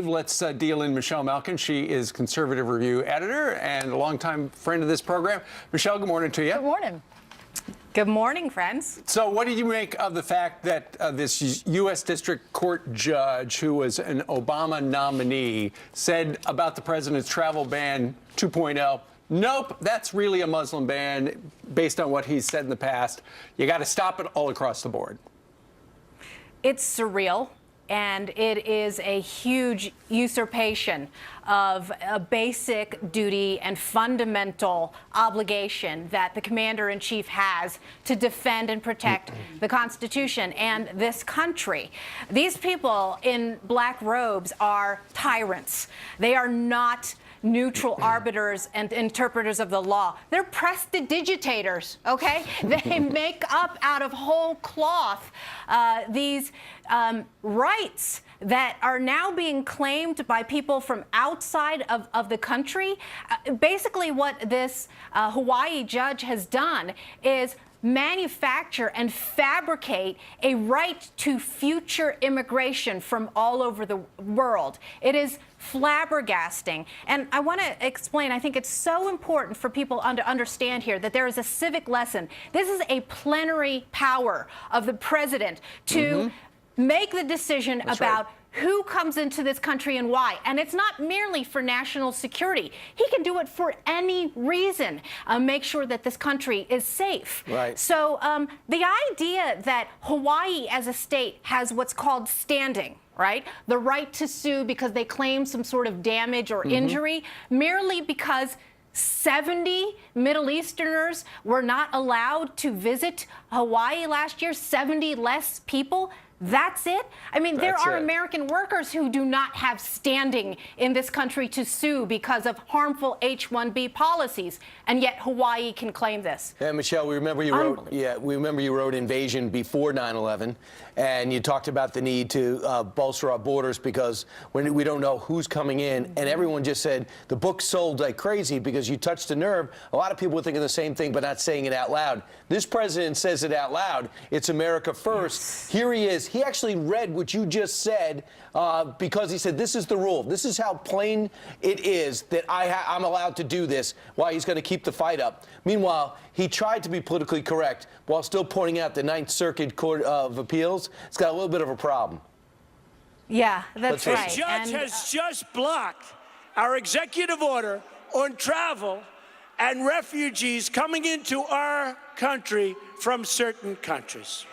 Let's deal in Michelle Malkin. She is Conservative Review editor and a longtime friend of this program. Michelle, good morning to you. Good morning. Good morning, friends. So what did you make of the fact that this U.S. District Court judge, who was an Obama nominee, said about the president's travel ban 2.0, nope, that's really a Muslim ban based on what he's said in the past. You got to stop it all across the board. It's surreal, and it is a huge usurpation of a basic duty and fundamental obligation that the commander-in-chief has to defend and protect the Constitution and this country. These people in black robes are tyrants. They are not neutral arbiters and interpreters of the law. They're prestidigitators, okay? They make up out of whole cloth these rights that are now being claimed by people from outside of the country. Basically, what this Hawaii judge has done is manufacture and fabricate a right to future immigration from all over the world. It is flabbergasting. And I want to explain, I think it's so important for people to understand here that there is a civic lesson. This is a plenary power of the president to make the decision about who comes into this country and why. And it's not merely for national security. He can do it for any reason, make sure that this country is safe. Right. So the idea that Hawaii as a state has what's called standing, right? The right to sue because they claim some sort of damage or injury, merely because 70 Middle Easterners were not allowed to visit Hawaii last year, 70 less people. That's it? I mean, there are American workers who do not have standing in this country to sue because of harmful H-1B policies, and yet Hawaii can claim this. Yeah, Michelle, we remember you wrote Invasion before 9/11, and you talked about the need to bolster our borders because when we don't know who's coming in, and everyone just said the book sold like crazy because you touched a nerve. A lot of people were thinking the same thing, but not saying it out loud. This president says it out loud. It's America first. Yes. Here he is. He actually read what you just said because he said, this is the rule. This is how plain it is that I'm allowed to do this while he's going to keep the fight up. Meanwhile, he tried to be politically correct while still pointing out the Ninth Circuit Court of Appeals. It's got a little bit of a problem. Yeah, that's right. The judge has just blocked our executive order on travel and refugees coming into our country from certain countries.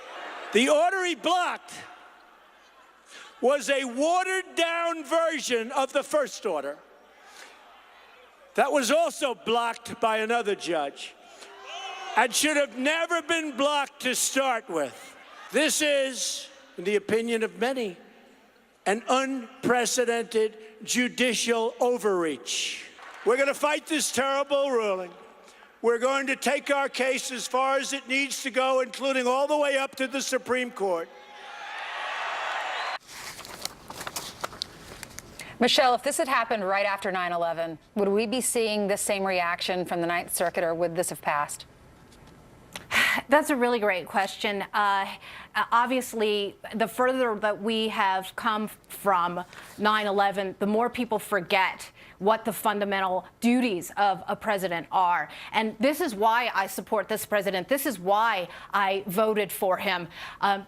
The order he blocked was a watered-down version of the first order that was also blocked by another judge and should have never been blocked to start with. This is, in the opinion of many, an unprecedented judicial overreach. We're going to fight this terrible ruling. We're going to take our case as far as it needs to go, including all the way up to the Supreme Court. Michelle, if this had happened right after 9/11, would we be seeing the same reaction from the Ninth Circuit, or would this have passed? That's a really great question. Obviously, the further that we have come from 9/11, the more people forget what the fundamental duties of a president are. And this is why I support this president. This is why I voted for him,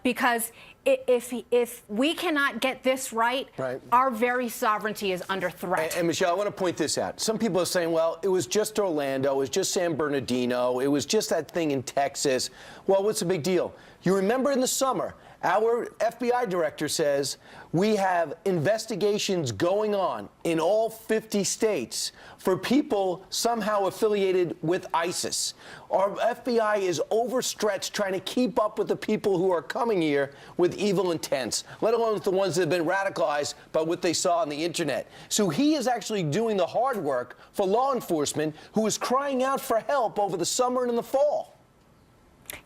because if we cannot get this right, our very sovereignty is under threat. And Michelle, I want to point this out. Some people are saying, well, it was just Orlando, it was just San Bernardino, it was just that thing in Texas. Well, what's the big deal? You remember in the summer, our FBI director says we have investigations going on in all 50 states for people somehow affiliated with ISIS. Our FBI is overstretched trying to keep up with the people who are coming here with evil intents, let alone the ones that have been radicalized by what they saw on the internet. So he is actually doing the hard work for law enforcement who is crying out for help over the summer and in the fall.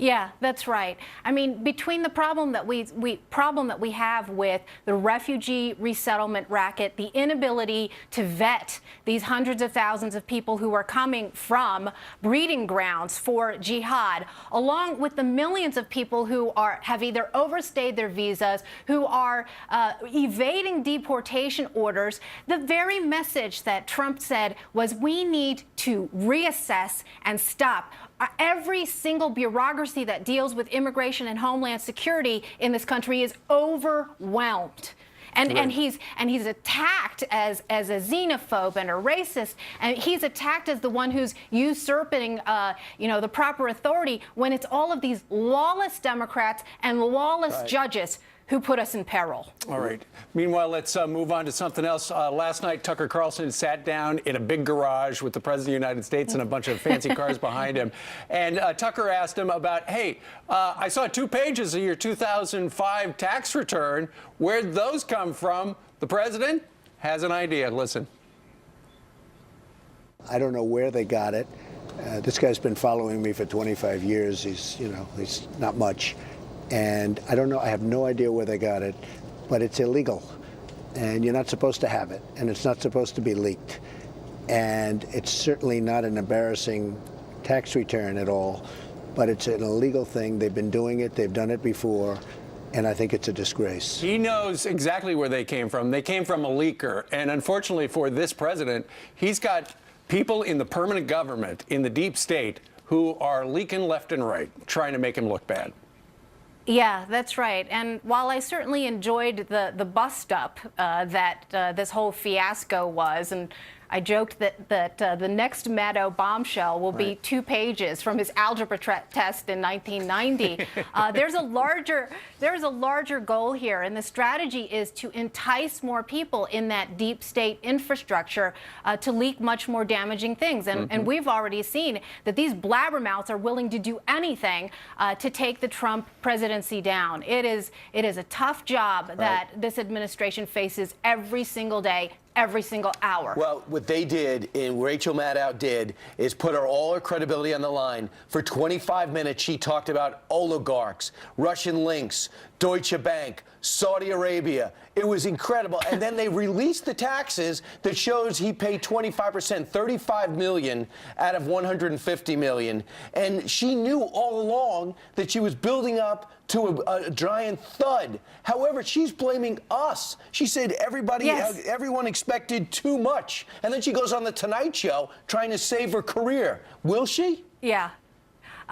Yeah, that's right. I mean, between the problem that we have with the refugee resettlement racket, the inability to vet these hundreds of thousands of people who are coming from breeding grounds for jihad, along with the millions of people who have either overstayed their visas, who are evading deportation orders, the very message that Trump said was we need to reassess and stop. Every single bureaucracy that deals with immigration and homeland security in this country is overwhelmed. And he's attacked as a xenophobe and a racist, and he's attacked as the one who's usurping the proper authority when it's all of these lawless Democrats and lawless judges who put us in peril. All right. Meanwhile, let's move on to something else. Last night, Tucker Carlson sat down in a big garage with the President of the United States and a bunch of fancy cars behind him. And Tucker asked him about, hey, I saw 2 pages of your 2005 tax return. Where'd those come from? The president has an idea. Listen. I don't know where they got it. This guy's been following me for 25 years. He's not much. And I don't know, I have no idea where they got it, but it's illegal. And you're not supposed to have it, and it's not supposed to be leaked. And it's certainly not an embarrassing tax return at all, but it's an illegal thing. They've been doing it, they've done it before, and I think it's a disgrace. He knows exactly where they came from. They came from a leaker. And unfortunately for this president, he's got people in the permanent government, in the deep state, who are leaking left and right, trying to make him look bad. Yeah, that's right. And while I certainly enjoyed the bust-up that this whole fiasco was, and I joked that the next Maddow bombshell will be 2 pages from his algebra test in 1990. There's a larger goal here, and the strategy is to entice more people in that deep state infrastructure to leak much more damaging things. And we've already seen that these blabbermouths are willing to do anything to take the Trump presidency down. It is a tough job that this administration faces every single day, every single hour. Well, what they did, and Rachel Maddow did, is put all her credibility on the line. For 25 minutes, she talked about oligarchs, Russian links, Deutsche Bank, Saudi Arabia. It was incredible. And then they released the taxes that shows he paid 25%, $35 million out of $150 million. And she knew all along that she was building up to a giant thud. However, she's blaming us. She said everyone expected too much. And then she goes on the Tonight Show trying to save her career. Will she? Yeah.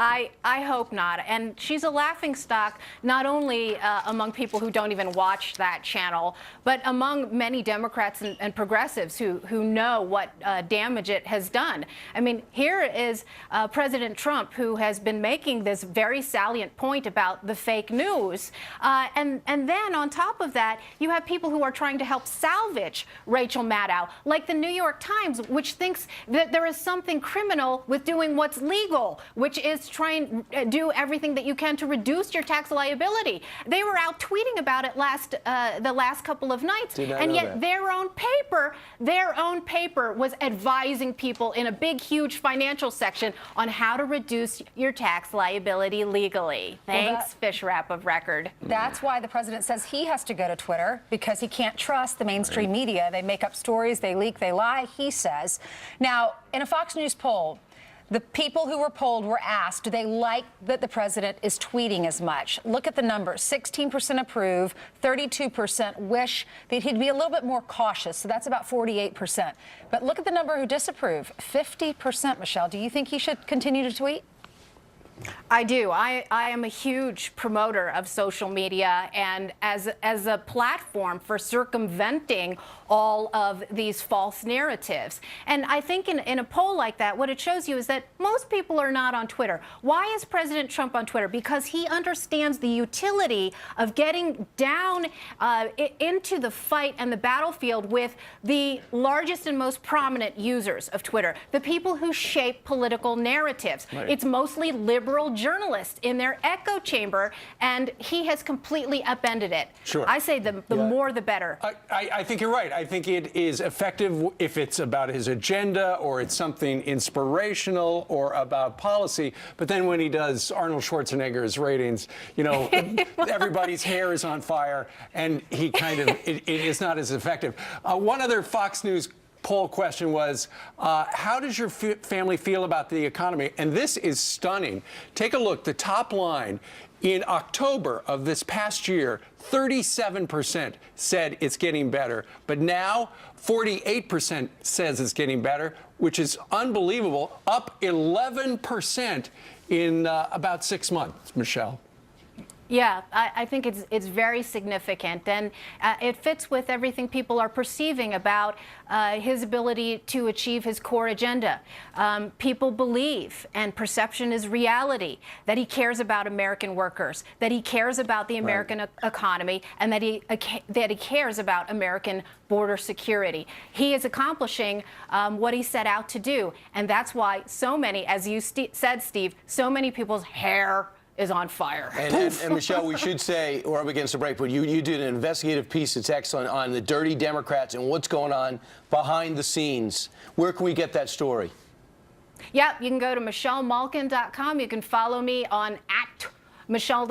I hope not. And she's a laughingstock not only among people who don't even watch that channel, but among many Democrats and progressives who know what damage it has done. I mean, here is President Trump, who has been making this very salient point about the fake news. And then on top of that, you have people who are trying to help salvage Rachel Maddow, like the New York Times, which thinks that there is something criminal with doing what's legal, which is try and do everything that you can to reduce your tax liability. They were out tweeting about it the last couple of nights, and yet their own paper was advising people in a big, huge financial section on how to reduce your tax liability legally. Thanks, Fish Wrap of Record. That's why the president says he has to go to Twitter, because he can't trust the mainstream media. They make up stories, they leak, they lie, he says. Now, in a Fox News poll, the people who were polled were asked, do they like that the president is tweeting as much? Look at the numbers. 16% approve, 32% wish that he'd be a little bit more cautious. So that's about 48%. But look at the number who disapprove, 50%, Michelle. Do you think he should continue to tweet? I do. I am a huge promoter of social media and as a platform for circumventing all of these false narratives. And I think in a poll like that, what it shows you is that most people are not on Twitter. Why is President Trump on Twitter? Because he understands the utility of getting down into the fight and the battlefield with the largest and most prominent users of Twitter, the people who shape political narratives. It's mostly liberal liberal journalist in their echo chamber, and he has completely upended it. Sure. I say the more the better. I think you're right. I think it is effective if it's about his agenda or it's something inspirational or about policy. But then when he does Arnold Schwarzenegger's ratings, you know, everybody's hair is on fire, and he kind of it is not as effective. One other Fox News poll question was, how does your family feel about the economy? And this is stunning. Take a look. The top line. In October of this past year, 37% said it's getting better. But now, 48% says it's getting better, which is unbelievable, up 11% in about 6 months, Michelle. Yeah, I think it's very significant, and it fits with everything people are perceiving about his ability to achieve his core agenda. People believe, and perception is reality, that he cares about American workers, that he cares about the American economy, and that he cares about American border security. He is accomplishing what he set out to do, and that's why so many, as you said, Steve, so many people's hair is on fire. And Michelle, we should say, we're up against the break, but you did an investigative piece that's excellent on the dirty Democrats and what's going on behind the scenes. Where can we get that story? Yeah, you can go to michellemalkin.com. You can follow me on Michelle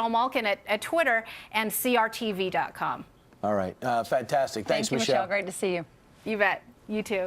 Malkin at Twitter, and crtv.com. All right, fantastic. Thanks, Thank you, Michelle. Great to see you. You bet. You too.